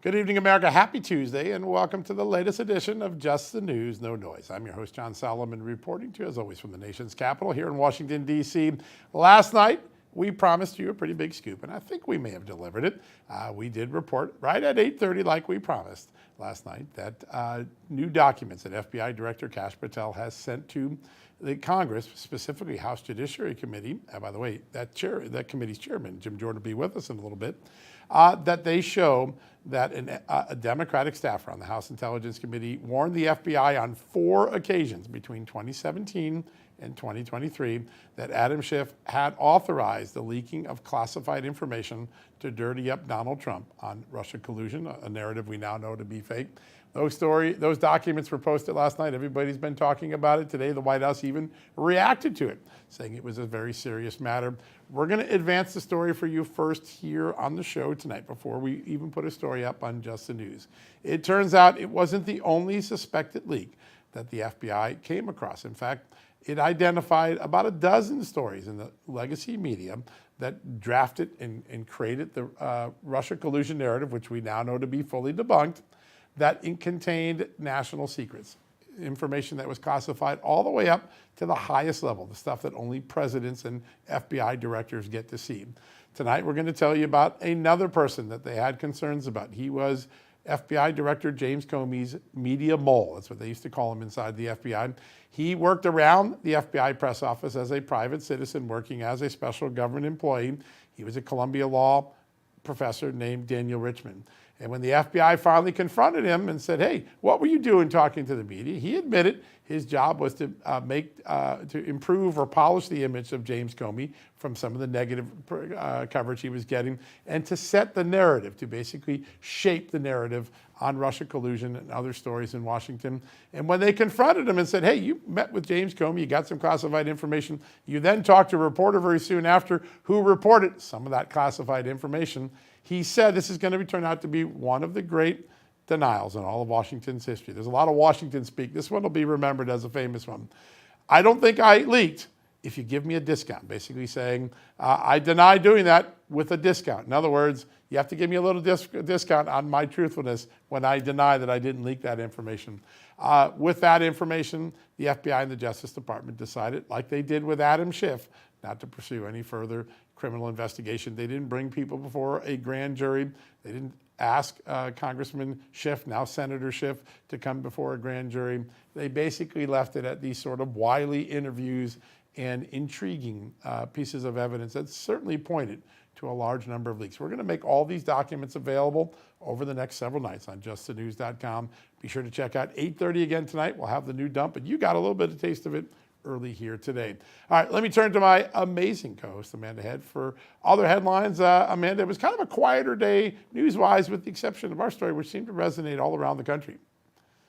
Good evening, America. Happy Tuesday, and welcome to the latest edition of Just the News, No Noise. I'm your host, John Solomon, reporting to you, as always, from the nation's capital here in Washington, D.C. Last night, we promised you a pretty big scoop, and I think we may have delivered it. We did report right at 8:30, like we promised last night, that new documents that FBI Director Kash Patel has sent to the Congress, specifically House Judiciary Committee. By the way, that committee's chairman, Jim Jordan, will be with us in a little bit. That they show that a Democratic staffer on the House Intelligence Committee warned the FBI on 4 occasions between 2017 and 2023 that Adam Schiff had authorized the leaking of classified information to dirty up Donald Trump on Russia collusion, a narrative we now know to be fake. Those documents were posted last night. Everybody's been talking about it today. The White House even reacted to it, saying it was a very serious matter. We're going to advance the story for you first here on the show tonight before we even put a story up on Just the News. It turns out it wasn't the only suspected leak that the FBI came across. In fact, it identified about a dozen stories in the legacy media that drafted and created the Russia collusion narrative, which we now know to be fully debunked, that it contained national secrets, information that was classified all the way up to the highest level, the stuff that only presidents and FBI directors get to see. Tonight, we're going to tell you about another person that they had concerns about. He was FBI Director James Comey's media mole. That's what they used to call him inside the FBI. He worked around the FBI press office as a private citizen working as a special government employee. He was a Columbia Law professor named Daniel Richman. And when the FBI finally confronted him and said, hey, what were you doing talking to the media? He admitted his job was to improve or polish the image of James Comey from some of the negative coverage he was getting, and to set the narrative, to basically shape the narrative on Russia collusion and other stories in Washington. And when they confronted him and said, hey, you met with James Comey, you got some classified information, you then talked to a reporter very soon after who reported some of that classified information, he said this is going to turn out to be one of the great denials in all of Washington's history. There's a lot of Washington speak. This one will be remembered as a famous one. I don't think I leaked if you give me a discount, basically saying I deny doing that with a discount. In other words, you have to give me a little discount on my truthfulness when I deny that I didn't leak that information. With that information, the FBI and the Justice Department decided, like they did with Adam Schiff, not to pursue any further criminal investigation. They didn't bring people before a grand jury. They didn't ask Congressman Schiff, now Senator Schiff, to come before a grand jury. They basically left it at these sort of wily interviews and intriguing pieces of evidence that certainly pointed to a large number of leaks. We're going to make all these documents available over the next several nights on justthenews.com. Be sure to check out 8:30 again tonight. We'll have the new dump, and you got a little bit of taste of it early here today. All right, let me turn to my amazing co-host, Amanda Head, for other headlines. Amanda, it was kind of a quieter day news-wise, with the exception of our story, which seemed to resonate all around the country.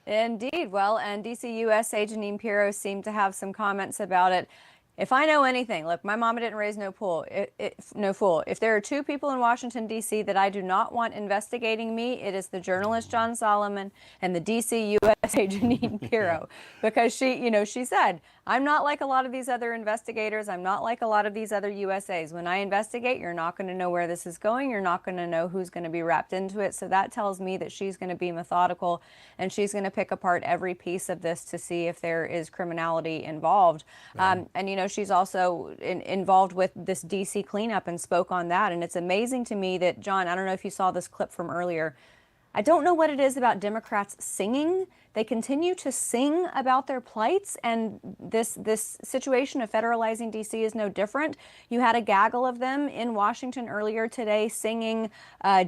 Indeed. Well, and DC USA Jeanine Pirro seemed to have some comments about it. If I know anything, look, my mama didn't raise no fool. If there are 2 people in Washington, D.C. that I do not want investigating me, it is the journalist John Solomon and the DC USA Jeanine Pirro. Because she said, I'm not like a lot of these other investigators. I'm not like a lot of these other USAs. When I investigate, you're not going to know where this is going. You're not going to know who's going to be wrapped into it. So that tells me that she's going to be methodical, and she's going to pick apart every piece of this to see if there is criminality involved. And, she's also involved with this DC cleanup and spoke on that. And it's amazing to me that, John, I don't know if you saw this clip from earlier. I don't know what it is about Democrats singing. They continue to sing about their plights, and this situation of federalizing D.C. is no different. You had a gaggle of them in Washington earlier today singing,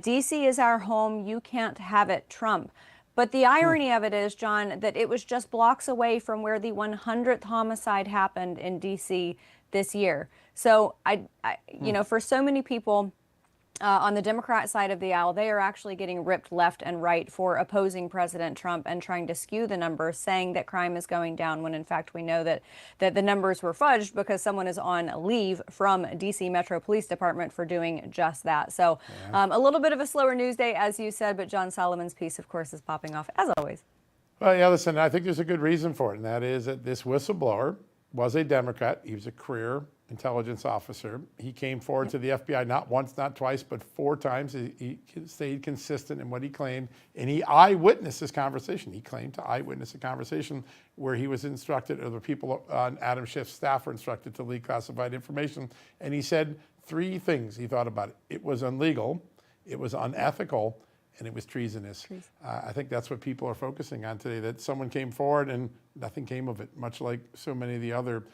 D.C. is our home, you can't have it, Trump. But the irony of it is, John, that it was just blocks away from where the 100th homicide happened in D.C. this year. So, for so many people on the Democrat side of the aisle, they are actually getting ripped left and right for opposing President Trump and trying to skew the numbers, saying that crime is going down, when in fact we know that the numbers were fudged because someone is on leave from DC Metro Police Department for doing just that. So a little bit of a slower news day, as you said, but John Solomon's piece, of course, is popping off as always. Well, yeah, listen, I think there's a good reason for it, and that is that this whistleblower was a Democrat. He was a career intelligence officer. He came forward to the FBI not once, not twice, but 4 times. He stayed consistent in what he claimed, and he eyewitnessed this conversation. He claimed to eyewitness a conversation where he was instructed, or the people on Adam Schiff's staff were instructed to leak classified information, and he said 3 things he thought about it. It was illegal, it was unethical, and it was treasonous. I think that's what people are focusing on today, that someone came forward and nothing came of it, much like so many of the other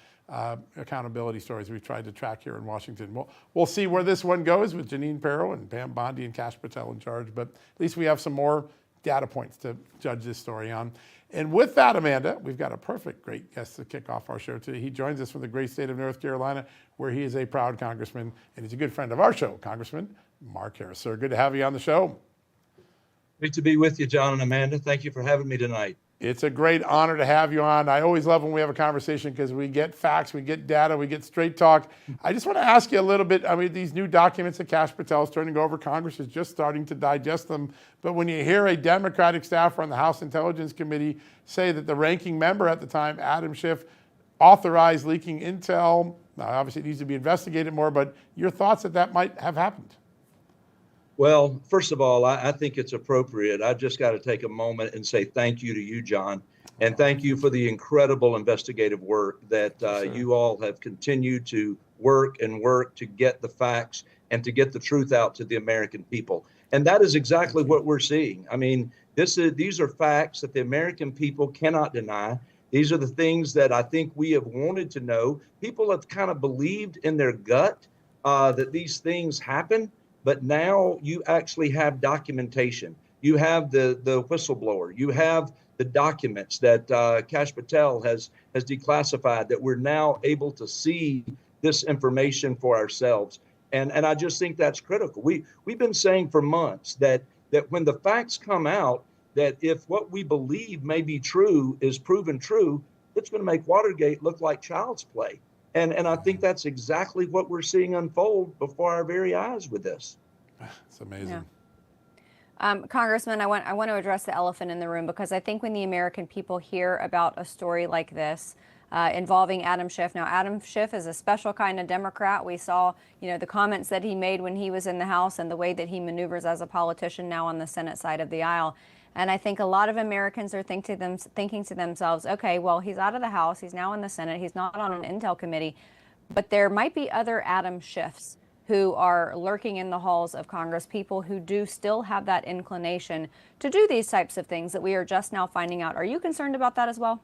accountability stories we've tried to track here in Washington. We'll see where this one goes with Jeanine Pirro and Pam Bondi and Kash Patel in charge, but at least we have some more data points to judge this story on. And with that, Amanda, we've got a great guest to kick off our show today. He joins us from the great state of North Carolina, where he is a proud congressman, and he's a good friend of our show, Congressman Mark Harris. Sir, good to have you on the show. Great to be with you, John and Amanda. Thank you for having me tonight. It's a great honor to have you on. I always love when we have a conversation because we get facts, we get data, we get straight talk. I just want to ask you a little bit. I mean, these new documents that Kash Patel is turning over, Congress is just starting to digest them. But when you hear a Democratic staffer on the House Intelligence Committee say that the ranking member at the time, Adam Schiff, authorized leaking intel, now obviously it needs to be investigated more, but your thoughts that might have happened? Well, first of all, I think it's appropriate. I just got to take a moment and say thank you to you, John, and thank you for the incredible investigative work that you all have continued to work to get the facts and to get the truth out to the American people. And that is exactly what we're seeing. I mean, these are facts that the American people cannot deny. These are the things that I think we have wanted to know. People have kind of believed in their gut that these things happen. But now you actually have documentation. You have the whistleblower. You have the documents that Kash Patel has declassified, that we're now able to see this information for ourselves. And I just think that's critical. We've been saying for months that when the facts come out, that if what we believe may be true is proven true, it's going to make Watergate look like child's play. And I think that's exactly what we're seeing unfold before our very eyes with this. It's amazing. Yeah. Congressman, I want to address the elephant in the room, because I think when the American people hear about a story like this involving Adam Schiff. Now, Adam Schiff is a special kind of Democrat. We saw, the comments that he made when he was in the House and the way that he maneuvers as a politician now on the Senate side of the aisle. And I think a lot of Americans are thinking to themselves, okay, well, he's out of the House. He's now in the Senate. He's not on an intel committee. But there might be other Adam Schiffs who are lurking in the halls of Congress, people who do still have that inclination to do these types of things that we are just now finding out. Are you concerned about that as well?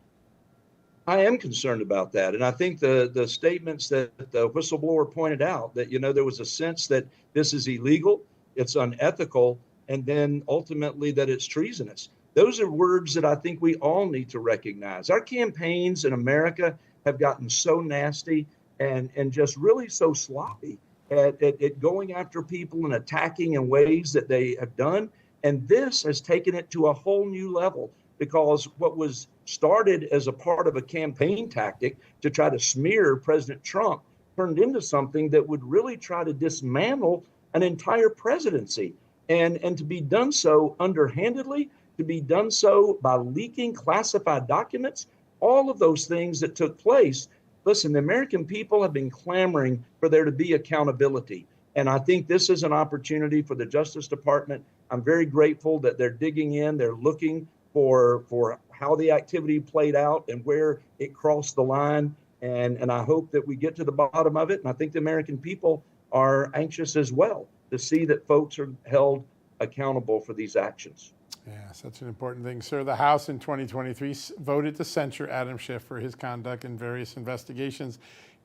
I am concerned about that. And I think the statements that the whistleblower pointed out, that, there was a sense that this is illegal, it's unethical, and then ultimately that it's treasonous. Those are words that I think we all need to recognize. Our campaigns in America have gotten so nasty and just really so sloppy at going after people and attacking in ways that they have done. And this has taken it to a whole new level, because what was started as a part of a campaign tactic to try to smear President Trump turned into something that would really try to dismantle an entire presidency. And to be done so underhandedly, to be done so by leaking classified documents, all of those things that took place. Listen, the American people have been clamoring for there to be accountability. And I think this is an opportunity for the Justice Department. I'm very grateful that they're digging in. They're looking for how the activity played out and where it crossed the line. And I hope that we get to the bottom of it. And I think the American people are anxious as well to see that folks are held accountable for these actions. Yeah, such an important thing. Sir, the House in 2023 voted to censure Adam Schiff for his conduct in various investigations.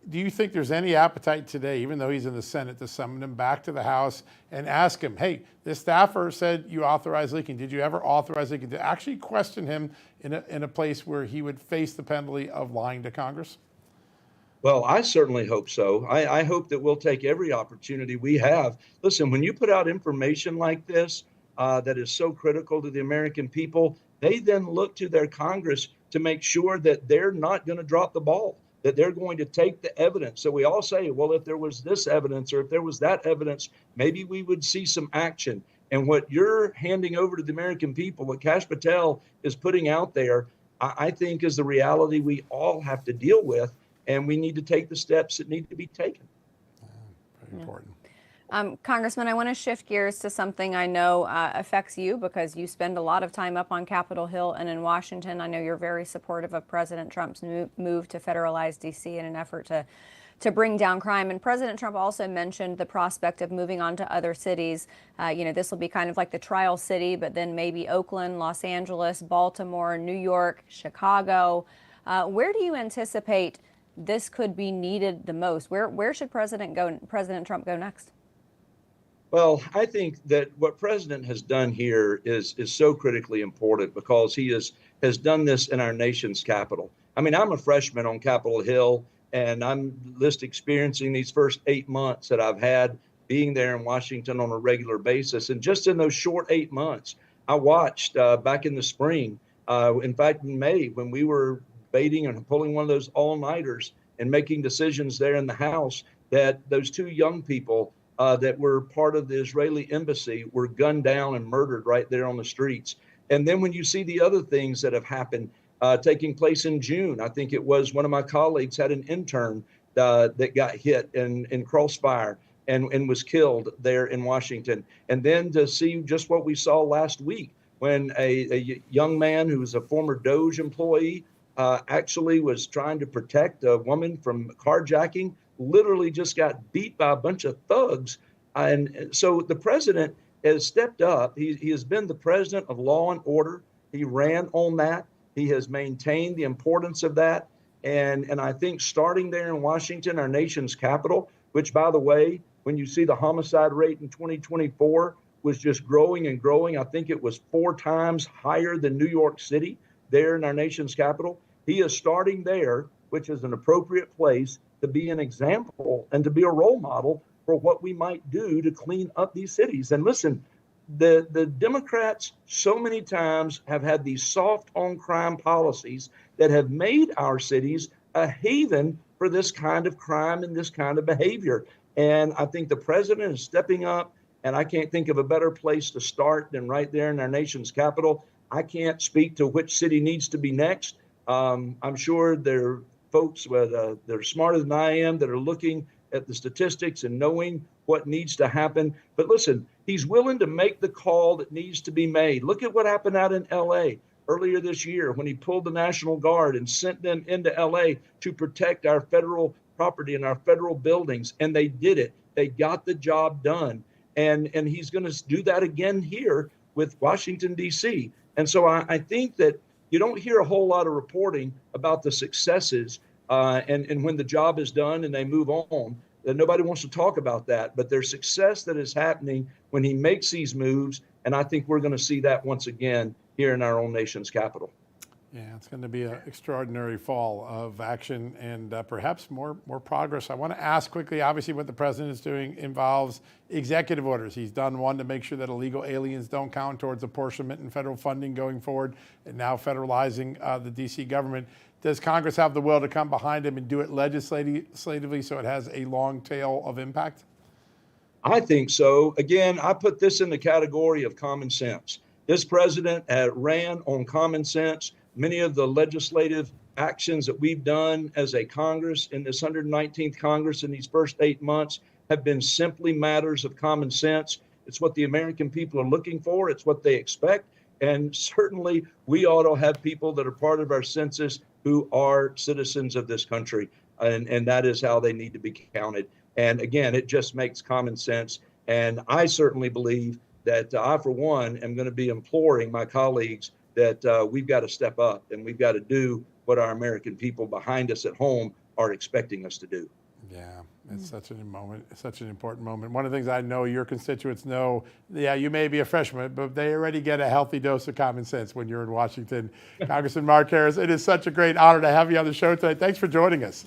Do you think there's any appetite today, even though he's in the Senate, to summon him back to the House and ask him, hey, this staffer said you authorized leaking. Did you ever authorize leaking? To actually question him in a place where he would face the penalty of lying to Congress? Well, I certainly hope so. I hope that we'll take every opportunity we have. Listen, when you put out information like this that is so critical to the American people, they then look to their Congress to make sure that they're not going to drop the ball, that they're going to take the evidence. So we all say, well, if there was this evidence or if there was that evidence, maybe we would see some action. And what you're handing over to the American people, what Kash Patel is putting out there, I think is the reality we all have to deal with. and we need to take the steps that need to be taken. Very important. Congressman, I want to shift gears to something I know affects you because you spend a lot of time up on Capitol Hill and in Washington. I know you're very supportive of President Trump's move to federalize D.C. in an effort to bring down crime. And President Trump also mentioned the prospect of moving on to other cities. This will be kind of like the trial city, but then maybe Oakland, Los Angeles, Baltimore, New York, Chicago. Where do you anticipate this could be needed the most? Where should President Trump go next? Well, I think that what President has done here is so critically important because he has done this in our nation's capital. I mean, I'm a freshman on Capitol Hill, and I'm just experiencing these first 8 months that I've had being there in Washington on a regular basis. And just in those short 8 months, I watched back in the spring, in fact, in May, when we were debating and pulling one of those all-nighters and making decisions there in the House, that those two young people that were part of the Israeli embassy were gunned down and murdered right there on the streets. And then when you see the other things that have happened taking place in June, I think it was one of my colleagues had an intern that got hit in crossfire and was killed there in Washington. And then to see just what we saw last week when a young man who was a former DOJ employee actually was trying to protect a woman from carjacking, literally just got beat by a bunch of thugs. And so the president has stepped up. He has been the president of law and order. He ran on that. He has maintained the importance of that. And I think starting there in Washington, our nation's capital, which, by the way, when you see the homicide rate in 2024 was just growing and growing, I think it was 4 times higher than New York City there in our nation's capital. He is starting there, which is an appropriate place to be an example and to be a role model for what we might do to clean up these cities. And listen, the Democrats so many times have had these soft on crime policies that have made our cities a haven for this kind of crime and this kind of behavior. And I think the president is stepping up, and I can't think of a better place to start than right there in our nation's capital. I can't speak to which city needs to be next. I'm sure there are folks that are smarter than I am that are looking at the statistics and knowing what needs to happen. But listen, he's willing to make the call that needs to be made. Look at what happened out in LA earlier this year when he pulled the National Guard and sent them into LA to protect our federal property and our federal buildings. And they did it. They got the job done. And he's going to do that again here with Washington, D.C. And so I think that you don't hear a whole lot of reporting about the successes and when the job is done and they move on, that nobody wants to talk about that. But there's success that is happening when he makes these moves. And I think we're going to see that once again here in our own nation's capital. Yeah, it's going to be an extraordinary fall of action and perhaps more progress. I want to ask quickly, obviously what the president is doing involves executive orders. He's done one to make sure that illegal aliens don't count towards apportionment and federal funding going forward, and now federalizing the D.C. government. Does Congress have the will to come behind him and do it legislatively so it has a long tail of impact? I think so. Again, I put this in the category of common sense. This president ran on common sense. Many of the legislative actions that we've done as a Congress in this 119th Congress in these first 8 months have been simply matters of common sense. It's what the American people are looking for. It's what they expect. And certainly we ought to have people that are part of our census who are citizens of this country. And that is how they need to be counted. And again, it just makes common sense. And I certainly believe that I, for one, am going to be imploring my colleagues that we've got to step up and we've got to do what our American people behind us at home are expecting us to do. Yeah, it's such an important moment. One of the things I know your constituents know, yeah, you may be a freshman, but they already get a healthy dose of common sense when you're in Washington. Congressman Mark Harris, it is such a great honor to have you on the show today. Thanks for joining us.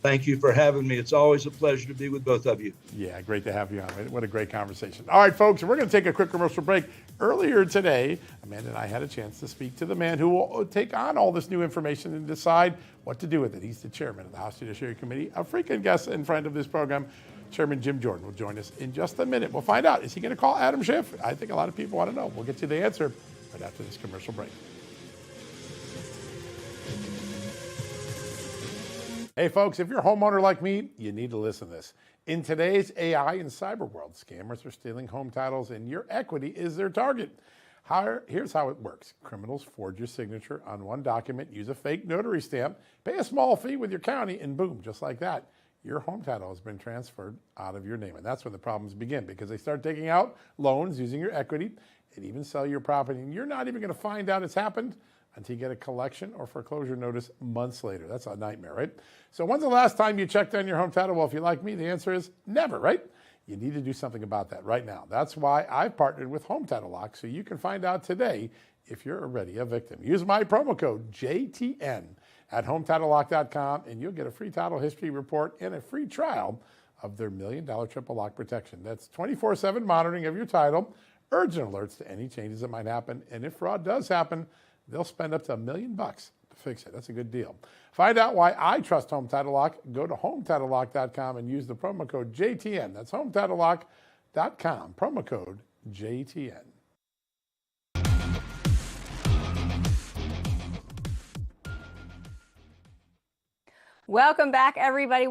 Thank you for having me. It's always a pleasure to be with both of you. Yeah, great to have you on. What a great conversation. All right, folks, we're going to take a quick commercial break. Earlier today, Amanda and I had a chance to speak to the man who will take on all this new information and decide what to do with it. He's the chairman of the House Judiciary Committee, a frequent guest and friend of this program. Chairman Jim Jordan will join us in just a minute. We'll find out. Is he going to call Adam Schiff? I think a lot of people want to know. We'll get you the answer right after this commercial break. Hey folks, if you're a homeowner like me, you need to listen to this. In today's AI and cyber world, scammers are stealing home titles and your equity is their target. Here's how it works. Criminals forge your signature on one document, use a fake notary stamp, pay a small fee with your county, and boom, just like that, your home title has been transferred out of your name. And that's when the problems begin, because they start taking out loans using your equity and even sell your property. And you're not even going to find out it's happened until you get a collection or foreclosure notice months later. That's a nightmare, right? So when's the last time you checked on your home title? Well, if you're like me, the answer is never, right? You need to do something about that right now. That's why I've partnered with Home Title Lock, so you can find out today if you're already a victim. Use my promo code JTN at HometitleLock.com, and you'll get a free title history report and a free trial of their $1 million triple lock protection. That's 24/7 monitoring of your title, urgent alerts to any changes that might happen, and if fraud does happen, they'll spend up to $1 million to fix it. That's a good deal. Find out why I trust Home Title Lock. Go to HometitleLock.com and use the promo code JTN. That's HometitleLock.com, promo code JTN. Welcome back, everybody.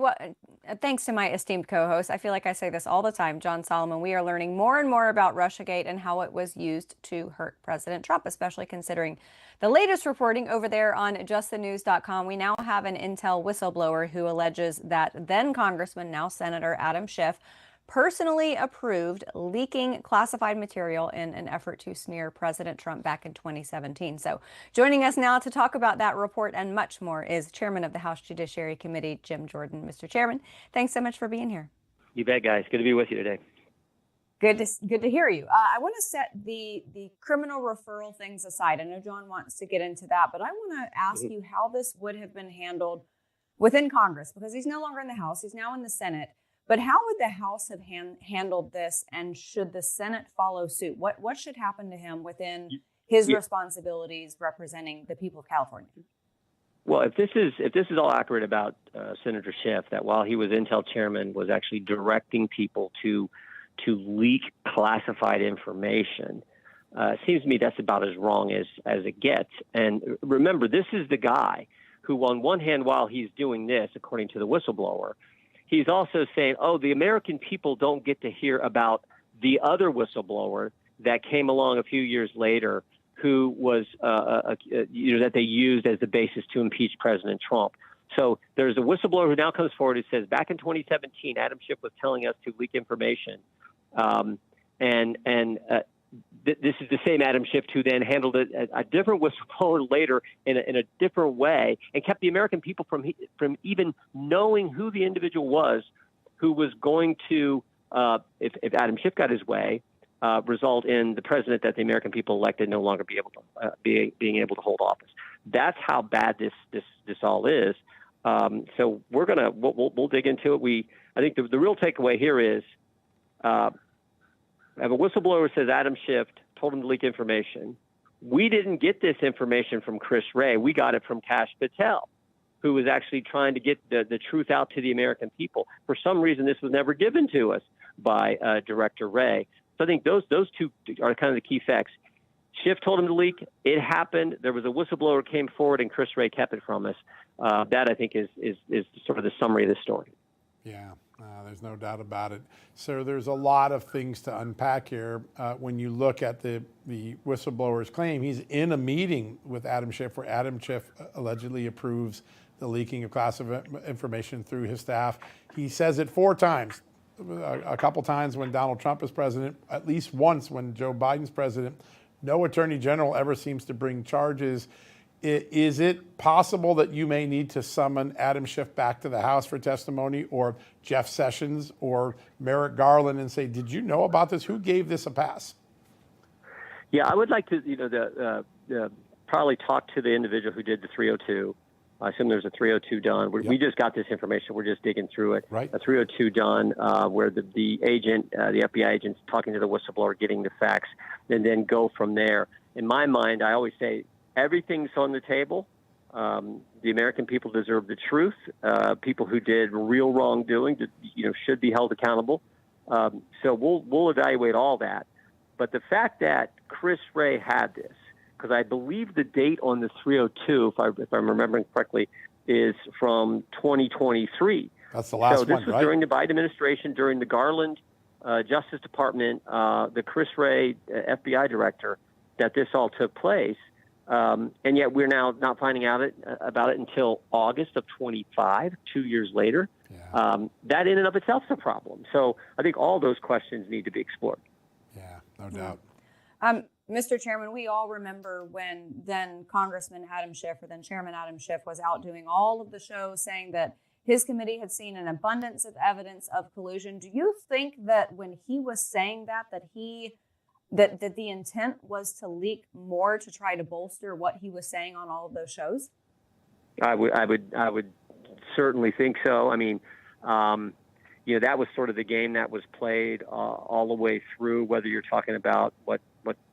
Thanks to my esteemed co-host. I feel like I say this all the time, John Solomon. We are learning more and more about Russiagate and how it was used to hurt President Trump, especially considering the latest reporting over there on justthenews.com. We now have an intel whistleblower who alleges that then Congressman, now Senator Adam Schiff, personally approved leaking classified material in an effort to smear President Trump back in 2017. So joining us now to talk about that report and much more is Chairman of the House Judiciary Committee, Jim Jordan. Mr. Chairman, thanks so much for being here. You bet, guys. Good to be with you today. Good to hear you. I want to set the criminal referral things aside. I know John wants to get into that, but I want to ask you how this would have been handled within Congress, because he's no longer in the House. He's now in the Senate. But how would the House have handled this, and should the Senate follow suit? What should happen to him within his responsibilities representing the people of California? Well, if this is all accurate about Senator Schiff, that while he was Intel chairman, was actually directing people to leak classified information, it seems to me that's about as wrong as it gets. And remember, this is the guy who, on one hand, while he's doing this, according to the whistleblower, he's also saying, oh, the American people don't get to hear about the other whistleblower that came along a few years later who was, that they used as the basis to impeach President Trump. So there's a whistleblower who now comes forward and says, back in 2017, Adam Schiff was telling us to leak information. This is the same Adam Schiff who then handled it a different whistleblower later in a different way and kept the American people from even knowing who the individual was who was going to, if Adam Schiff got his way, result in the president that the American people elected no longer being able to hold office. That's how bad this all is. So we'll dig into it. I think the real takeaway here is. If a whistleblower says Adam Schiff told him to leak information, we didn't get this information from Chris Wray. We got it from Kash Patel, who was actually trying to get the truth out to the American people. For some reason, this was never given to us by Director Wray. So I think those two are kind of the key facts. Schiff told him to leak. It happened. There was a whistleblower who came forward, and Chris Wray kept it from us. That, I think, is sort of the summary of the story. Yeah. There's no doubt about it. So there's a lot of things to unpack here. When you look at the whistleblower's claim, he's in a meeting with Adam Schiff where Adam Schiff allegedly approves the leaking of classified information through his staff. He says it 4 times, a couple times when Donald Trump is president, at least once when Joe Biden's president. No attorney general ever seems to bring charges. Is it possible that you may need to summon Adam Schiff back to the House for testimony, or Jeff Sessions or Merrick Garland, and say, did you know about this? Who gave this a pass? Yeah, I would like to, probably talk to the individual who did the 302. I assume there's a 302 done. We just got this information. We're just digging through it. Right. A 302 done where the agent, the FBI agent's talking to the whistleblower, getting the facts, and then go from there. In my mind, I always say, everything's on the table. The American people deserve the truth. People who did real wrongdoing, should be held accountable. So we'll evaluate all that. But the fact that Chris Wray had this, because I believe the date on the 302, if I'm remembering correctly, is from 2023. That's the last so this one, was right? during the Biden administration, during the Garland Justice Department, the Chris Wray FBI director, that this all took place. And yet we're now not finding out about it until August of 25, 2 years later. Yeah. That in and of itself is a problem. So I think all those questions need to be explored. Yeah, no doubt. Mr. Chairman, we all remember when then Congressman Adam Schiff, or then Chairman Adam Schiff, was out doing all of the shows saying that his committee had seen an abundance of evidence of collusion. Do you think that when he was saying that the intent was to leak more to try to bolster what he was saying on all of those shows? I would certainly think so. I mean, that was sort of the game that was played all the way through, whether you're talking about what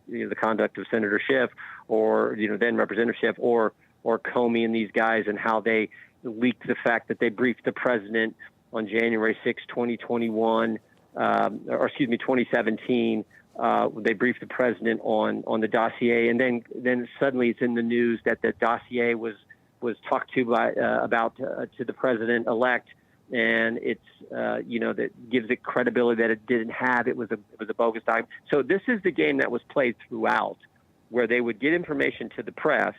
the conduct of Senator Schiff or, then Representative Schiff or Comey and these guys, and how they leaked the fact that they briefed the president on January 6, 2021, 2017. They briefed the president on the dossier, and then suddenly it's in the news that the dossier was talked to to the president-elect, and it's that gives it credibility that it didn't have. It was a bogus document. So this is the game that was played throughout, where they would get information to the press,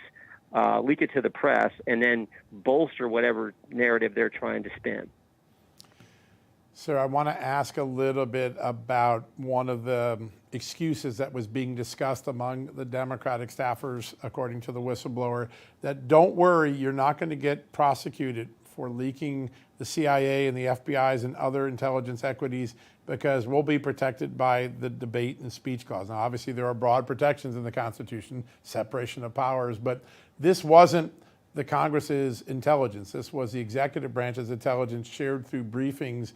leak it to the press, and then bolster whatever narrative they're trying to spin. Sir, I want to ask a little bit about one of the excuses that was being discussed among the Democratic staffers, according to the whistleblower, that don't worry, you're not going to get prosecuted for leaking the CIA and the FBI's and other intelligence equities because we'll be protected by the debate and speech clause. Now, obviously, there are broad protections in the Constitution, separation of powers, but this wasn't the Congress's intelligence. This was the executive branch's intelligence shared through briefings.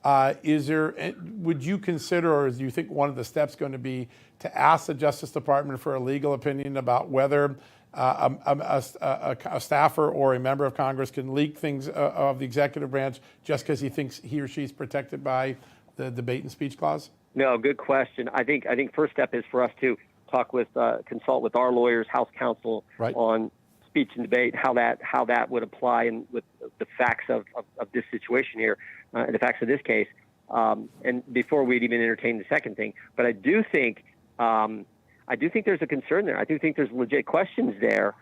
Would you consider, or do you think one of the steps going to be to ask the Justice Department for a legal opinion about whether a staffer or a member of Congress can leak things of the executive branch just because he thinks he or she's protected by the debate and speech clause? No, good question. I think first step is for us to consult with our lawyers, House counsel, right, on speech and debate, how that would apply and with the facts of this situation here, the facts of this case, and before we'd even entertain the second thing. But I do think there's a concern there. I do think there's legit questions there.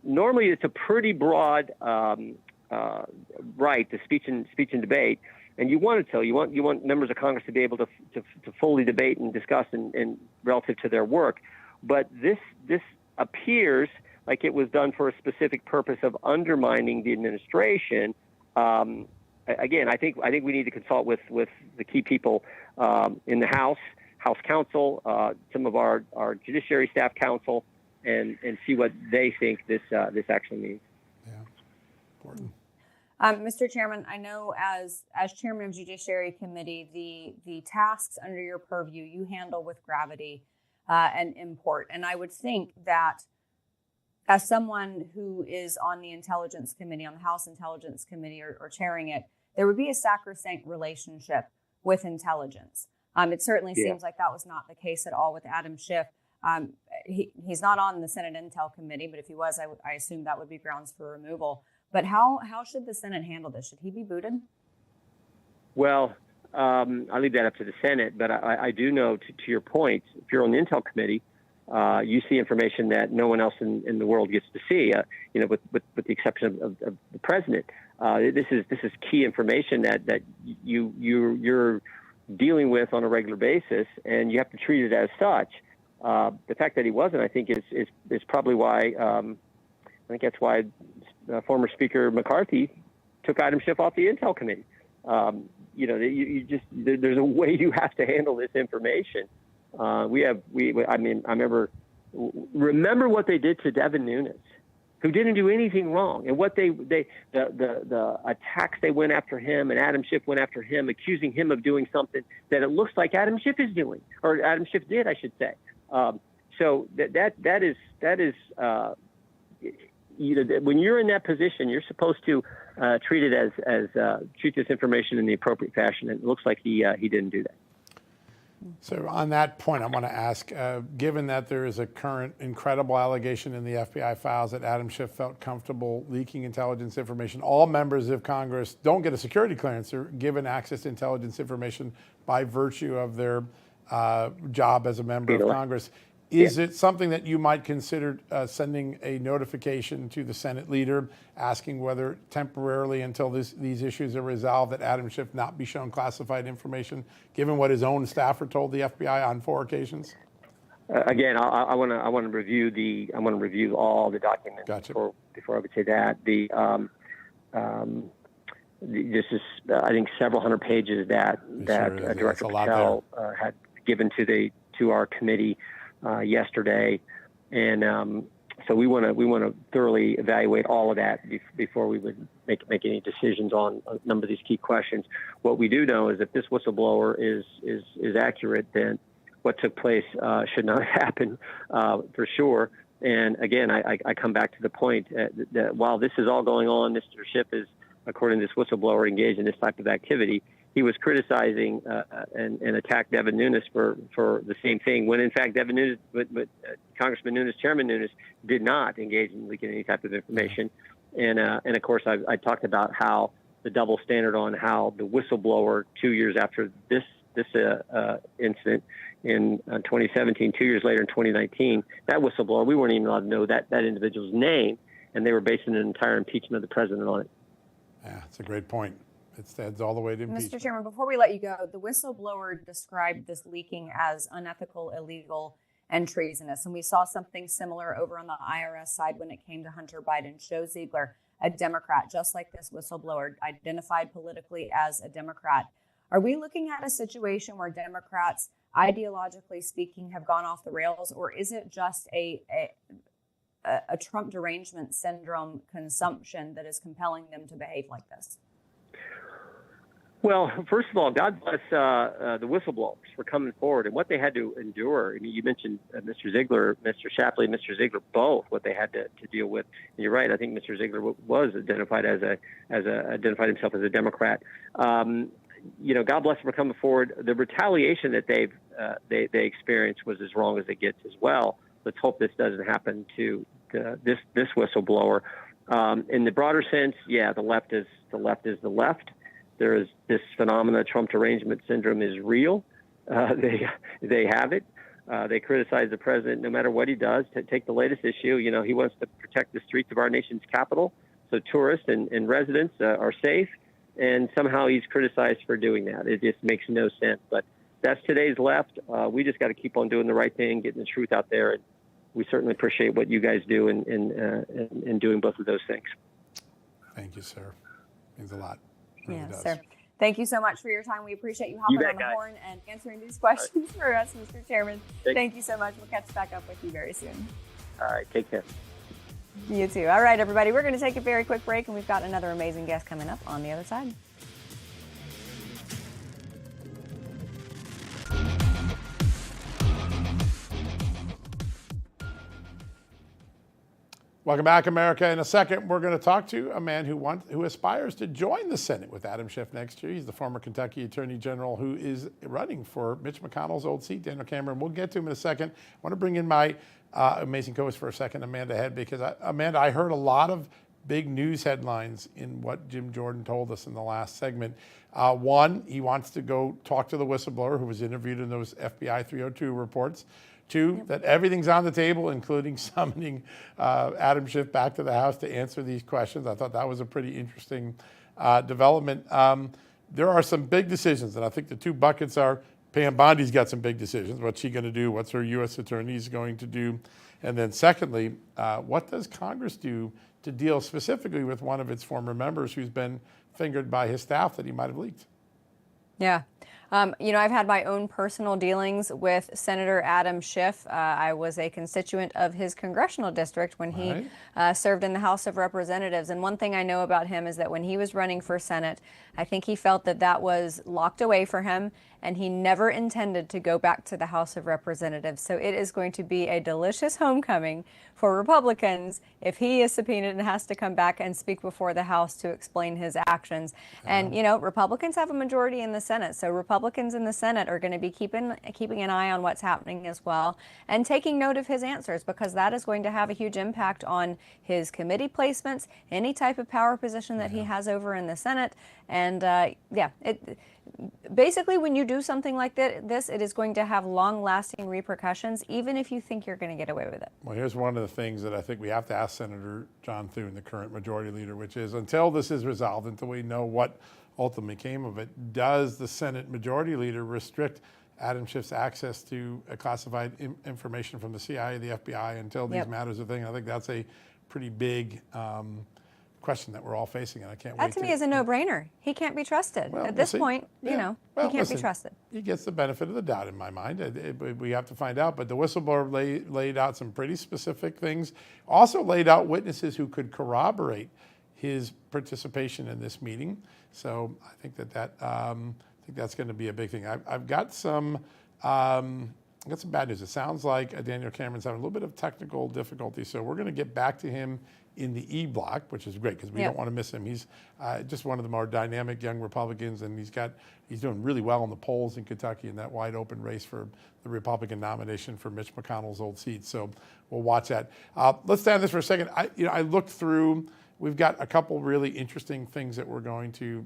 Normally, it's a pretty broad right to speech and debate, and you want it so. You want members of Congress to be able to fully debate and discuss and relative to their work. But this appears like it was done for a specific purpose of undermining the administration. Again, I think we need to consult with the key people in the House counsel, some of our judiciary staff counsel, and see what they think this actually means. Yeah, important. Mr. Chairman, I know as Chairman of Judiciary Committee, the tasks under your purview you handle with gravity and import, and I would think that as someone who is on the Intelligence Committee, on the House Intelligence Committee, or chairing it, there would be a sacrosanct relationship with intelligence. It certainly seems like that was not the case at all with Adam Schiff. He's not on the Senate Intel Committee, but if he was, I assume that would be grounds for removal. But how should the Senate handle this? Should he be booted? Well, I leave that up to the Senate, but I do know, to your point, if you're on the Intel Committee, you see information that no one else in the world gets to see, with the exception of the president. This is key information that you're dealing with on a regular basis, and you have to treat it as such. The fact that he wasn't, I think, is probably why. I think that's why former Speaker McCarthy took Adam Schiff off the Intel Committee. There's a way you have to handle this information. I remember what they did to Devin Nunes, who didn't do anything wrong, and what the attacks they went after him, and Adam Schiff went after him, accusing him of doing something that it looks like Adam Schiff is doing, or Adam Schiff did, I should say. So that is when you're in that position, you're supposed to treat it as treat this information in the appropriate fashion. And it looks like he didn't do that. So on that point, I want to ask, given that there is a current incredible allegation in the FBI files that Adam Schiff felt comfortable leaking intelligence information, all members of Congress don't get a security clearance. They're given access to intelligence information by virtue of their job as a member of Congress. Is it something that you might consider sending a notification to the Senate leader asking whether temporarily until these issues are resolved that Adam Schiff not be shown classified information, given what his own staffer told the FBI on 4 occasions? Again, I want to review all the documents Gotcha. before I would say that. This is I think several hundred pages that Sure is. Director That's a lot Patel had given to our committee yesterday, and so we want to thoroughly evaluate all of that before we would make any decisions on a number of these key questions. What we do know is if this whistleblower is accurate, then what took place should not have happened for sure. And again, I come back to the point that while this is all going on, Mr. Schiff is, according to this whistleblower, engaged in this type of activity. He was criticizing and attacked Devin Nunes for the same thing, when in fact Devin Nunes, but Congressman Nunes, Chairman Nunes, did not engage in leaking any type of information. And of course, I talked about how the double standard on how the whistleblower 2 years after this incident in 2017, 2 years later in 2019, that whistleblower, we weren't even allowed to know that individual's name, and they were basing an entire impeachment of the president on it. Yeah, it's a great point. It heads all the way to impeachment. Mr. Chairman, before we let you go, the whistleblower described this leaking as unethical, illegal, and treasonous. And we saw something similar over on the IRS side when it came to Hunter Biden. Joe Ziegler, a Democrat, just like this whistleblower, identified politically as a Democrat. Are we looking at a situation where Democrats, ideologically speaking, have gone off the rails, or is it just a Trump derangement syndrome consumption that is compelling them to behave like this? Well, first of all, God bless the whistleblowers for coming forward and what they had to endure. I mean, you mentioned Mr. Ziegler, Mr. Shapley, Mr. Ziegler, both what they had to deal with. And you're right. I think Mr. Ziegler was identified identified himself as a Democrat. God bless them for coming forward. The retaliation that they experienced was as wrong as it gets as well. Let's hope this doesn't happen to this whistleblower. In the broader sense, yeah, the left is the left. There is this phenomena, Trump derangement syndrome, is real. They have it. They criticize the president no matter what he does. To take the latest issue, he wants to protect the streets of our nation's capital so tourists and residents are safe, and somehow he's criticized for doing that. It just makes no sense. But that's today's left. We just got to keep on doing the right thing, getting the truth out there. And we certainly appreciate what you guys do in doing both of those things. Thank you, sir. Means a lot. Yeah, does. sir. Thank you so much for your time. We appreciate you hopping on the horn and answering these questions for us, Mr. Chairman. Thank you so much. We'll catch back up with you very soon. All right. Take care. You too. All right, everybody. We're going to take a very quick break, and we've got another amazing guest coming up on the other side. Welcome back, America. In a second, we're going to talk to a man who aspires to join the Senate with Adam Schiff next year. He's the former Kentucky Attorney General who is running for Mitch McConnell's old seat, Daniel Cameron. We'll get to him in a second. I want to bring in my amazing co-host for a second, Amanda Head, because Amanda, I heard a lot of big news headlines in what Jim Jordan told us in the last segment. One, he wants to go talk to the whistleblower who was interviewed in those FBI 302 reports. Two, that everything's on the table, including summoning Adam Schiff back to the House to answer these questions. I thought that was a pretty interesting development. There are some big decisions, and I think the two buckets are Pam Bondi's got some big decisions. What's she going to do? What's her U.S. attorneys going to do? And then secondly, what does Congress do to deal specifically with one of its former members who's been fingered by his staff that he might have leaked? Yeah. I've had my own personal dealings with Senator Adam Schiff. I was a constituent of his congressional district when he served in the House of Representatives. And one thing I know about him is that when he was running for Senate, I think he felt that was locked away for him, and he never intended to go back to the House of Representatives. So it is going to be a delicious homecoming for Republicans if he is subpoenaed and has to come back and speak before the House to explain his actions. And, Republicans have a majority in the Senate, so Republicans Republicans in the Senate are going to be keeping an eye on what's happening as well, and taking note of his answers, because that is going to have a huge impact on his committee placements, any type of power position that he has over in the Senate. And basically, when you do something like this, it is going to have long-lasting repercussions, even if you think you're going to get away with it. Well, here's one of the things that I think we have to ask Senator John Thune, the current majority leader, which is, until this is resolved, until we know what ultimately came of it, does the Senate majority leader restrict Adam Schiff's access to classified information from the CIA, the FBI, until these matters are things? I think that's a pretty big question that we're all facing, and I can't wait. That to me is a no-brainer. He can't be trusted. At this point, he can't be trusted. He gets the benefit of the doubt in my mind. We have to find out. But the whistleblower laid out some pretty specific things. Also laid out witnesses who could corroborate his participation in this meeting. So I think that's going to be a big thing. I've got some. I got some bad news. It sounds like Daniel Cameron's having a little bit of technical difficulty, so we're going to get back to him in the E block, which is great because we don't want to miss him. He's just one of the more dynamic young Republicans, and he's doing really well in the polls in Kentucky in that wide open race for the Republican nomination for Mitch McConnell's old seat. So we'll watch that. Let's stay on this for a second. I looked through. We've got a couple really interesting things that we're going to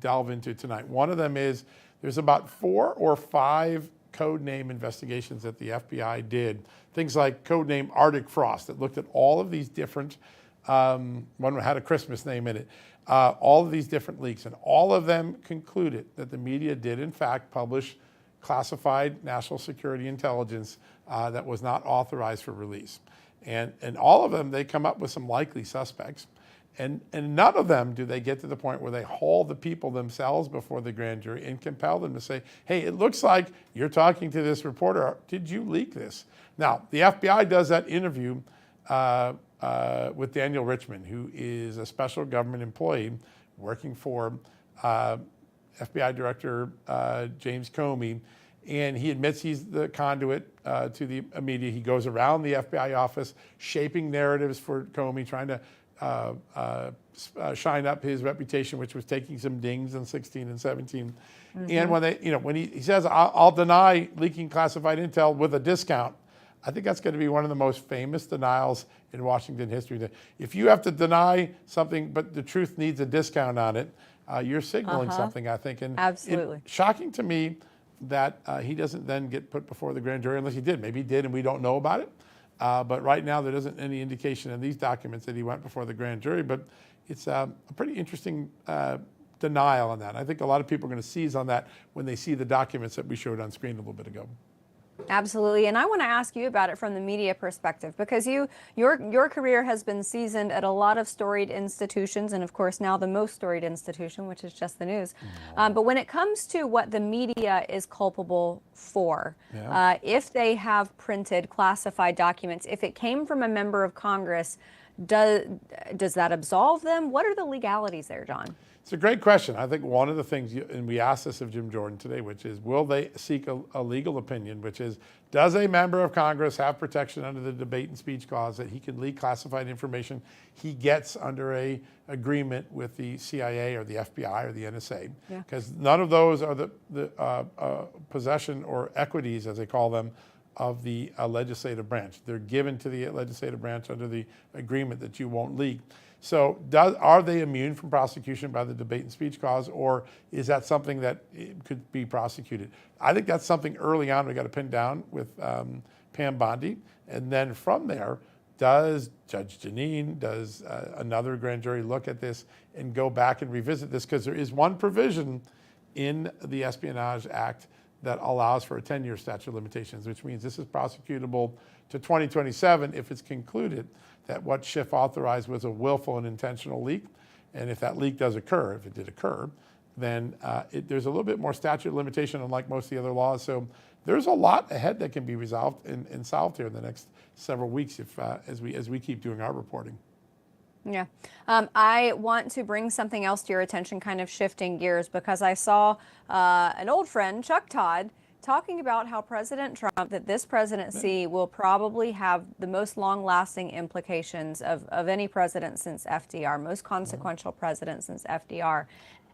delve into tonight. One of them is there's about 4 or 5 code name investigations that the FBI did. Things like code name Arctic Frost that looked at all of these different, one had a Christmas name in it, all of these different leaks, and all of them concluded that the media did in fact publish classified national security intelligence that was not authorized for release. And all of them, they come up with some likely suspects. And none of them do they get to the point where they haul the people themselves before the grand jury and compel them to say, hey, it looks like you're talking to this reporter. Did you leak this? Now, the FBI does that interview with Daniel Richman, who is a special government employee working for FBI Director James Comey. And he admits he's the conduit to the media. He goes around the FBI office shaping narratives for Comey, trying to shine up his reputation, which was taking some dings in 16 and 17. Mm-hmm. And when he says, I'll deny leaking classified intel with a discount, I think that's going to be one of the most famous denials in Washington history. That if you have to deny something, but the truth needs a discount on it, you're signaling something, I think. And absolutely. Shocking to me that he doesn't then get put before the grand jury, unless he did. Maybe he did and we don't know about it. But right now, there isn't any indication in these documents that he went before the grand jury. But it's a pretty interesting denial on that. I think a lot of people are going to seize on that when they see the documents that we showed on screen a little bit ago. Absolutely. And I want to ask you about it from the media perspective, because your career has been seasoned at a lot of storied institutions, and of course now the most storied institution, which is Just the News. But when it comes to what the media is culpable for, if they have printed classified documents, if it came from a member of Congress, does that absolve them? What are the legalities there, John? It's a great question. I think one of the things, and we asked this of Jim Jordan today, which is, will they seek a legal opinion, which is, does a member of Congress have protection under the debate and speech clause that he can leak classified information he gets under a agreement with the CIA or the FBI or the NSA? Because none of those are the possession or equities, as they call them, of the legislative branch. They're given to the legislative branch under the agreement that you won't leak. So are they immune from prosecution by the debate and speech clause, or is that something that could be prosecuted? I think that's something early on we got to pin down with Pam Bondi. And then from there, does Judge Jeanine, does another grand jury look at this and go back and revisit this? Because there is one provision in the Espionage Act that allows for a 10-year statute of limitations, which means this is prosecutable to 2027 if it's concluded that what Schiff authorized was a willful and intentional leak. And if that leak does occur, if it did occur, then there's a little bit more statute of limitation, unlike most of the other laws. So there's a lot ahead that can be resolved and solved here in the next several weeks as we keep doing our reporting. Yeah. I want to bring something else to your attention, kind of shifting gears, because I saw an old friend, Chuck Todd, talking about how President Trump, that this presidency will probably have the most long-lasting implications of any president since FDR, most consequential president since FDR.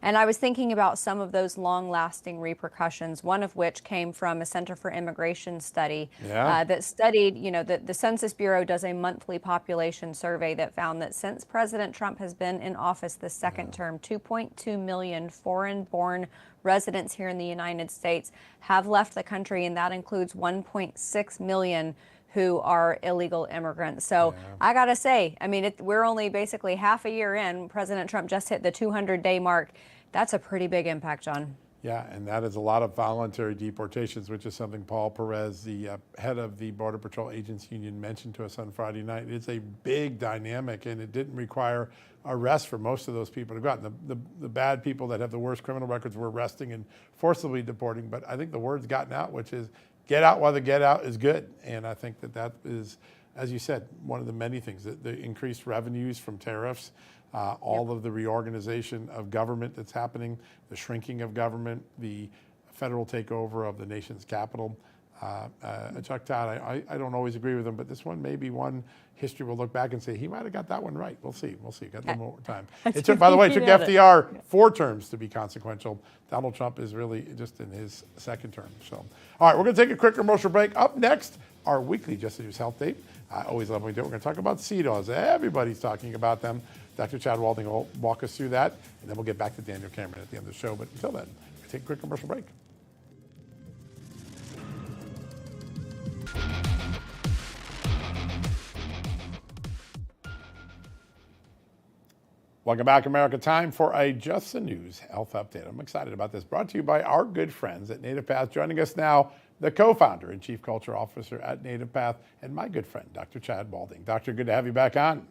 And I was thinking about some of those long-lasting repercussions, one of which came from a Center for Immigration study that studied, the Census Bureau does a monthly population survey that found that since President Trump has been in office this second term, 2.2 million foreign-born residents here in the United States have left the country, and that includes 1.6 million who are illegal immigrants. So I got to say, I mean, we're only basically half a year in. President Trump just hit the 200-day mark. That's a pretty big impact, John. Yeah, and that is a lot of voluntary deportations, which is something Paul Perez, the head of the Border Patrol Agents Union, mentioned to us on Friday night. It's a big dynamic, and it didn't require arrest for most of those people to go out. The bad people that have the worst criminal records were arresting and forcibly deporting, but I think the word's gotten out, which is get out while the get out is good. And I think that is, as you said, one of the many things, the increased revenues from tariffs, all of the reorganization of government that's happening, the shrinking of government, the federal takeover of the nation's capital. Chuck Todd, I don't always agree with him, but this one may be one history will look back and say he might have got that one right. We'll see. Got a little more time. It took, by the way, it took FDR 4 terms to be consequential. Donald Trump is really just in his second term. So, all right, we're going to take a quick commercial break. Up next, our weekly Just the News Health Tape. I always love when we do it. We're going to talk about seed oils. Everybody's talking about them. Dr. Chad Walding will walk us through that, and then we'll get back to Daniel Cameron at the end of the show. But until then, we'll take a quick commercial break. Welcome back, America. Time for a Just the News Health Update. I'm excited about this. Brought to you by our good friends at Native Path. Joining us now, the co-founder and chief culture officer at Native Path, and my good friend, Dr. Chad Walding. Doctor, good to have you back on.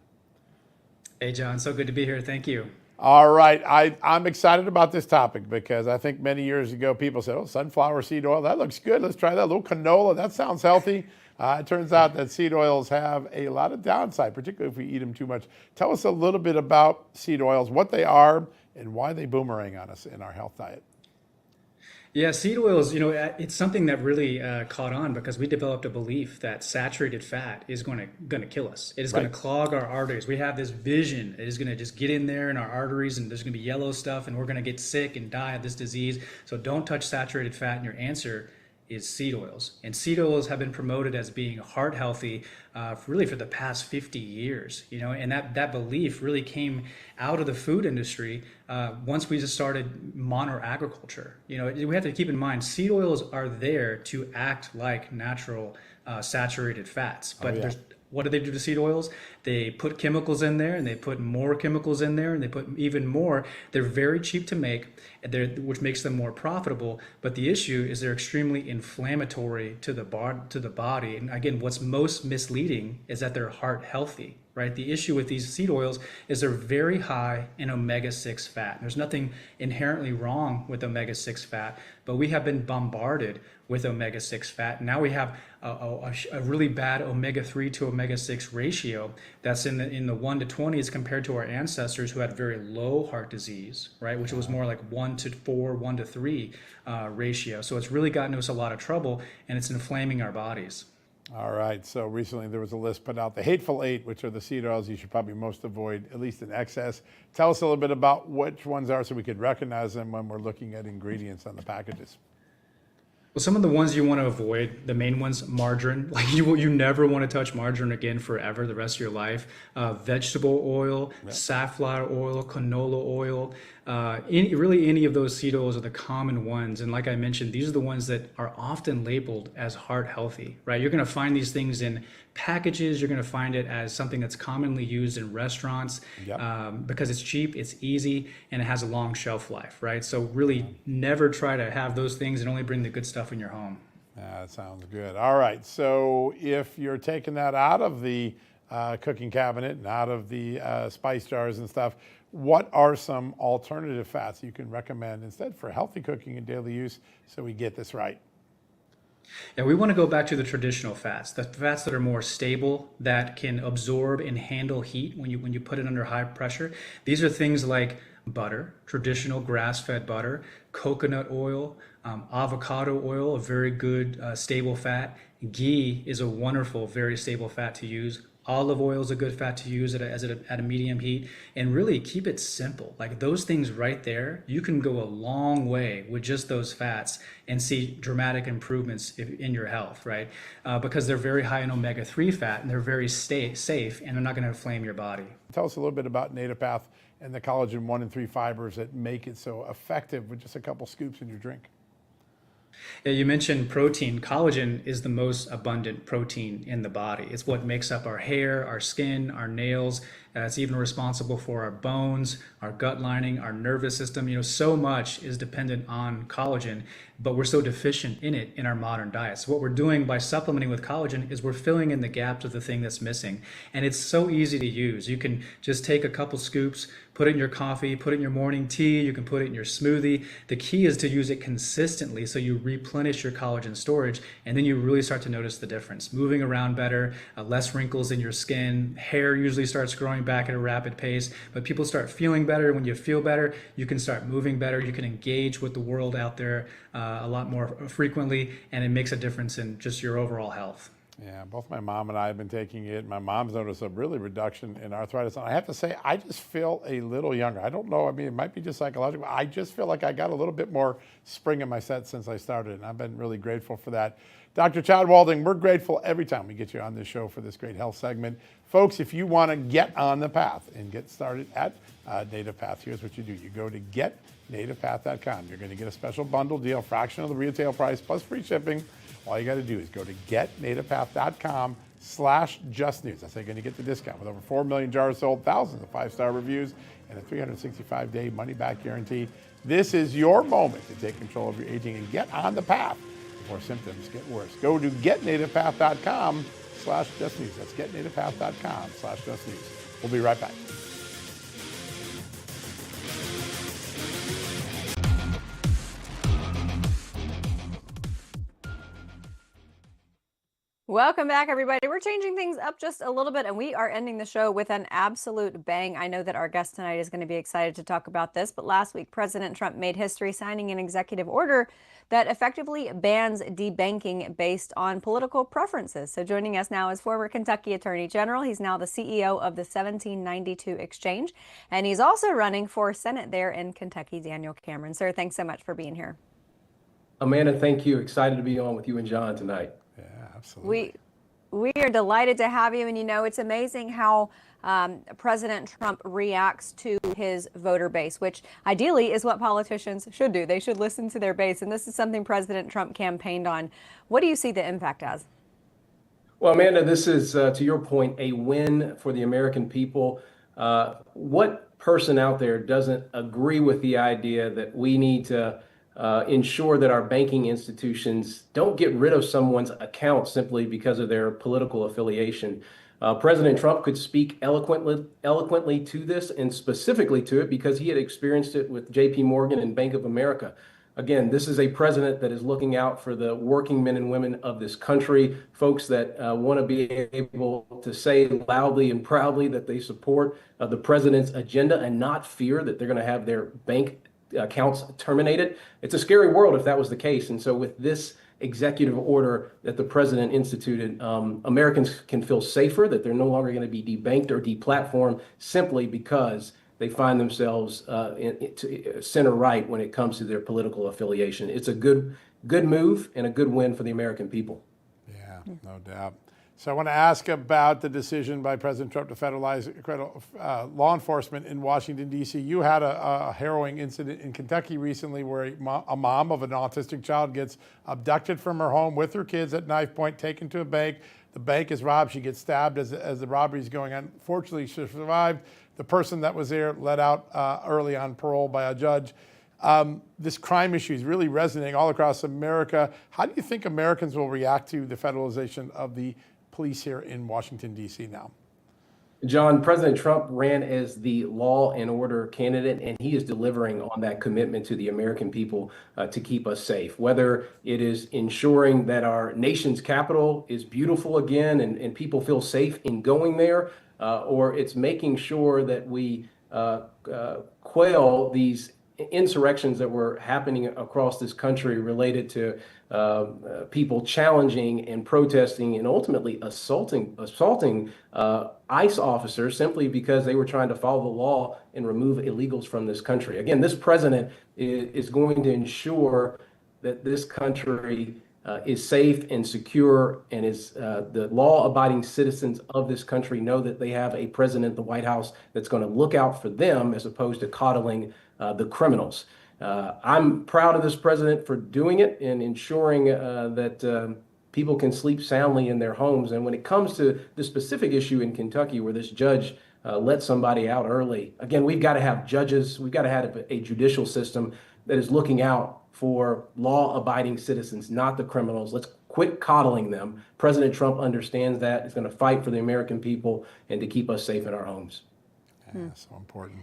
Hey, John. So good to be here. Thank you. All right. I'm excited about this topic because I think many years ago people said, oh, sunflower seed oil, that looks good. Let's try that. A little canola, that sounds healthy. It turns out that seed oils have a lot of downside, particularly if we eat them too much. Tell us a little bit about seed oils, what they are, and why they boomerang on us in our health diet. Yeah, seed oils, it's something that really caught on because we developed a belief that saturated fat is going to kill us. It is going to clog our arteries. We have this vision. It is going to just get in there in our arteries, and there's going to be yellow stuff, and we're going to get sick and die of this disease. So don't touch saturated fat, and your answer is seed oils. And seed oils have been promoted as being heart healthy really for the past 50 years, and that belief really came out of the food industry once we just started modern agriculture. We have to keep in mind seed oils are there to act like natural saturated fats, but what do they do to seed oils? They put chemicals in there, and they put more chemicals in there, and they put even more. They're very cheap to make, which makes them more profitable. But the issue is they're extremely inflammatory to the body. And again, what's most misleading is that they're heart healthy, right? The issue with these seed oils is they're very high in omega-6 fat. There's nothing inherently wrong with omega-6 fat, but we have been bombarded with omega-6 fat. Now we have a really bad omega-3 to omega-6 ratio that's in the 1 to 20 as compared to our ancestors who had very low heart disease, right? Which was more like 1 to 4, 1 to 3 ratio. So it's really gotten us a lot of trouble, and it's inflaming our bodies. All right. So recently there was a list put out, the Hateful Eight, which are the seed oils you should probably most avoid, at least in excess. Tell us a little bit about which ones are so we could recognize them when we're looking at ingredients on the packages. Well, some of the ones you want to avoid, the main ones, margarine. Like you never want to touch margarine again forever, the rest of your life. Vegetable oil, safflower oil, canola oil, any of those seed oils are the common ones. And like I mentioned, these are the ones that are often labeled as heart healthy, right? You're going to find these things in packages. You're going to find it as something that's commonly used in restaurants because it's cheap, it's easy, and it has a long shelf life, right? So really never try to have those things and only bring the good stuff in your home. That sounds good. All right. So if you're taking that out of the cooking cabinet and out of the spice jars and stuff, what are some alternative fats you can recommend instead for healthy cooking and daily use so we get this right? Yeah, we want to go back to the traditional fats, the fats that are more stable, that can absorb and handle heat when you put it under high pressure. These are things like butter, traditional grass-fed butter, coconut oil, avocado oil, a very good stable fat. Ghee is a wonderful, very stable fat to use. Olive oil is a good fat to use at a medium heat, and really keep it simple. Like those things right there, you can go a long way with just those fats and see dramatic improvements in your health, right? Because they're very high in omega-3 fat and they're very safe and they're not going to inflame your body. Tell us a little bit about NativePath and the collagen 1 and 3 fibers that make it so effective with just a couple scoops in your drink. Yeah, you mentioned protein. Collagen is the most abundant protein in the body. It's what makes up our hair, our skin, our nails. It's even responsible for our bones, our gut lining, our nervous system. So much is dependent on collagen, but we're so deficient in it in our modern diet. So what we're doing by supplementing with collagen is we're filling in the gaps of the thing that's missing. And it's so easy to use. You can just take a couple scoops, put it in your coffee, put it in your morning tea, you can put it in your smoothie. The key is to use it consistently so you replenish your collagen storage, and then you really start to notice the difference. Moving around better, less wrinkles in your skin, hair usually starts growing back at a rapid pace, but people start feeling better. When you feel better, you can start moving better, you can engage with the world out there a lot more frequently, and it makes a difference in just your overall health. Yeah, both my mom and I have been taking it. My mom's noticed a really reduction in arthritis. And I have to say, I just feel a little younger. I don't know. I mean, it might be just psychological. I just feel like I got a little bit more spring in my step since I started. And I've been really grateful for that. Dr. Chad Walding, we're grateful every time we get you on this show for this great health segment. Folks, if you want to get on the path and get started at NativePath, here's what you do. You go to getnativepath.com. You're going to get a special bundle deal, fraction of the retail price, plus free shipping. All you got to do is go to getnativepath.com/justnews. That's how you're going to get the discount. With over 4 million jars sold, thousands of 5-star reviews, and a 365-day money-back guarantee. This is your moment to take control of your aging and get on the path before symptoms get worse. Go to getnativepath.com/justnews. That's getnativepath.com/justnews. We'll be right back. Welcome back, everybody. We're changing things up just a little bit, and we are ending the show with an absolute bang. I know that our guest tonight is going to be excited to talk about this, but last week, President Trump made history signing an executive order that effectively bans debanking based on political preferences. So joining us now is former Kentucky Attorney General. He's now the CEO of the 1792 Exchange, and he's also running for Senate there in Kentucky, Daniel Cameron. Sir, thanks so much for being here. Amanda, thank you. Excited to be on with you and John tonight. Yeah, absolutely. We are delighted to have you, and it's amazing how President Trump reacts to his voter base, which ideally is what politicians should do. They should listen to their base, and this is something President Trump campaigned on. What do you see the impact as? Well, Amanda, this is, to your point, a win for the American people. What person out there doesn't agree with the idea that we need to ensure that our banking institutions don't get rid of someone's account simply because of their political affiliation? President Trump could speak eloquently to this, and specifically to it because he had experienced it with JP Morgan and Bank of America. Again, this is a president that is looking out for the working men and women of this country, folks that want to be able to say loudly and proudly that they support the president's agenda and not fear that they're going to have their bank accounts terminated. It's a scary world if that was the case. And so with this executive order that the president instituted, Americans can feel safer that they're no longer going to be debanked or deplatformed simply because they find themselves center right when it comes to their political affiliation. It's a good move and a good win for the American people. Yeah, no doubt. So I want to ask about the decision by President Trump to federalize law enforcement in Washington, D.C. You had a harrowing incident in Kentucky recently where a mom of an autistic child gets abducted from her home with her kids at knife point, taken to a bank. The bank is robbed. She gets stabbed as the robbery is going on. Fortunately, she survived. The person that was there let out early on parole by a judge. This crime issue is really resonating all across America. How do you think Americans will react to the federalization of the police here in Washington, D.C. now? John, President Trump ran as the law and order candidate, and he is delivering on that commitment to the American people to keep us safe. Whether it is ensuring that our nation's capital is beautiful again and people feel safe in going there, or it's making sure that we quell these insurrections that were happening across this country related to people challenging and protesting and ultimately assaulting ICE officers simply because they were trying to follow the law and remove illegals from this country. Again, this president is going to ensure that this country is safe and secure, and is the law-abiding citizens of this country know that they have a president at the White House that's going to look out for them as opposed to coddling the criminals. I'm proud of this president for doing it and ensuring that people can sleep soundly in their homes. And when it comes to the specific issue in Kentucky where this judge let somebody out early, again, we've got to have judges, we've got to have a judicial system that is looking out for law-abiding citizens, not the criminals. Let's quit coddling them. President Trump understands that. He's going to fight for the American people and to keep us safe in our homes. Yeah, so important.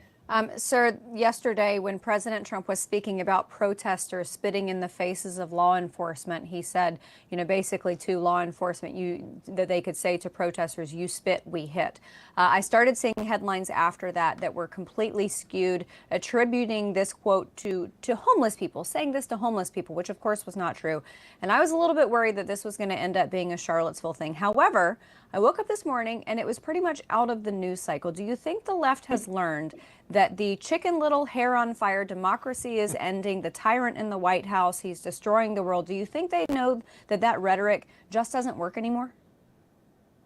Sir, yesterday when President Trump was speaking about protesters spitting in the faces of law enforcement, he said, basically to law enforcement, that they could say to protesters, "You spit, we hit." I started seeing headlines after that were completely skewed, attributing this quote to homeless people, saying this to homeless people, which of course was not true. And I was a little bit worried that this was going to end up being a Charlottesville thing. However, I woke up this morning and it was pretty much out of the news cycle. Do you think the left has learned that the Chicken Little hair on fire democracy is ending, the tyrant in the White House, he's destroying the world? Do you think they know that rhetoric just doesn't work anymore?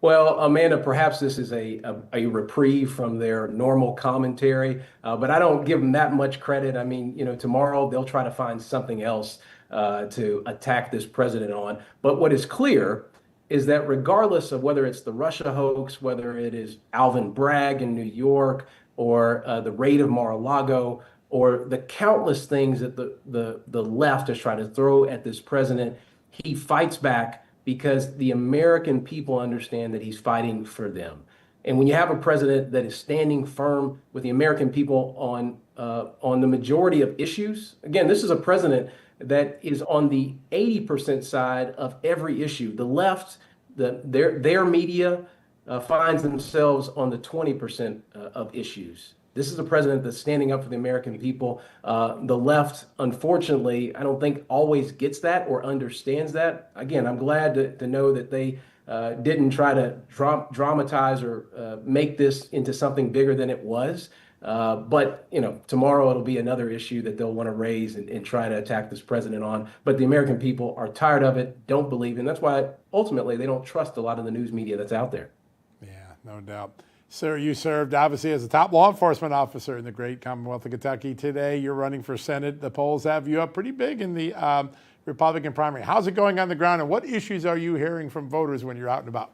Well, Amanda, perhaps this is a reprieve from their normal commentary, but I don't give them that much credit. I mean, tomorrow they'll try to find something else to attack this president on. But what is clear is that regardless of whether it's the Russia hoax, whether it is Alvin Bragg in New York, or the raid of Mar-a-Lago, or the countless things that the left is trying to throw at this president, he fights back because the American people understand that he's fighting for them. And when you have a president that is standing firm with the American people on the majority of issues, again, this is a president that is on the 80% side of every issue. The left, their media finds themselves on the 20% of issues. This is a president that's standing up for the American people. The left, unfortunately, I don't think always gets that or understands that. Again, I'm glad to know that they didn't try to dramatize or make this into something bigger than it was. But tomorrow it'll be another issue that they'll want to raise and try to attack this president on. But the American people are tired of it, don't believe, and that's why ultimately they don't trust a lot of the news media that's out there. Yeah, no doubt. Sir, you served obviously as a top law enforcement officer in the great Commonwealth of Kentucky. Today, you're running for Senate. The polls have you up pretty big in the Republican primary. How's it going on the ground, and what issues are you hearing from voters when you're out and about?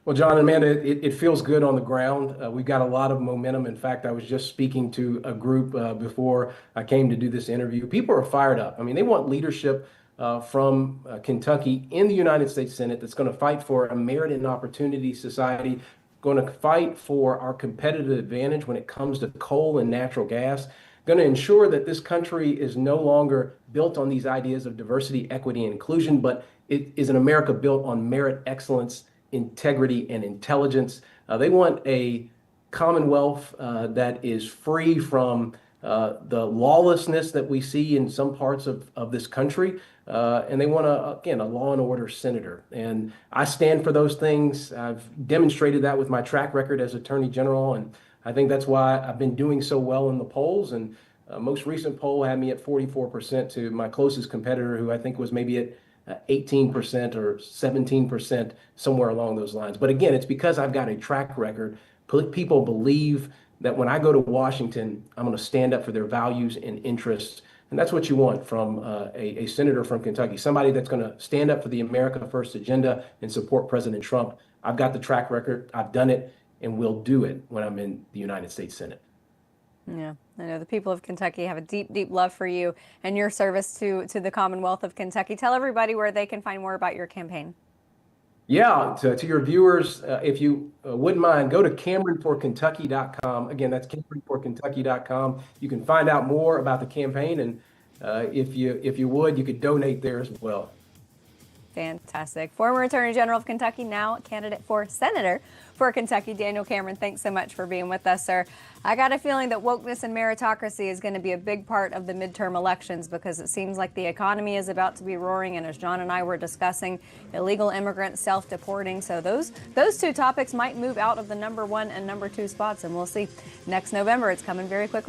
Well, John and Amanda, it feels good on the ground. We've got a lot of momentum. In fact, I was just speaking to a group before I came to do this interview. People are fired up. I mean, they want leadership from Kentucky in the United States Senate that's going to fight for a merit and opportunity society, going to fight for our competitive advantage when it comes to coal and natural gas, going to ensure that this country is no longer built on these ideas of diversity, equity, and inclusion, but it is an America built on merit, excellence, integrity, and intelligence. They want a Commonwealth that is free from the lawlessness that we see in some parts of this country. And they want, a law and order senator. And I stand for those things. I've demonstrated that with my track record as Attorney General. And I think that's why I've been doing so well in the polls. And most recent poll had me at 44% to my closest competitor, who I think was maybe at 18% or 17%, somewhere along those lines. But again, it's because I've got a track record. People believe that when I go to Washington, I'm going to stand up for their values and interests. And that's what you want from a senator from Kentucky, somebody that's going to stand up for the America First agenda and support President Trump. I've got the track record. I've done it, and will do it when I'm in the United States Senate. Yeah, I know the people of Kentucky have a deep, deep love for you and your service to the Commonwealth of Kentucky. Tell everybody where they can find more about your campaign. Yeah, to your viewers, if you wouldn't mind, go to CameronForKentucky.com. Again, that's CameronForKentucky.com. You can find out more about the campaign, and if you would, you could donate there as well. Fantastic. Former Attorney General of Kentucky, now candidate for Senator for Kentucky, Daniel Cameron. Thanks so much for being with us, sir. I got a feeling that wokeness and meritocracy is going to be a big part of the midterm elections because it seems like the economy is about to be roaring. And as John and I were discussing, illegal immigrants self-deporting. So those two topics might move out of the number 1 and number 2 spots. And we'll see next November. It's coming very quickly.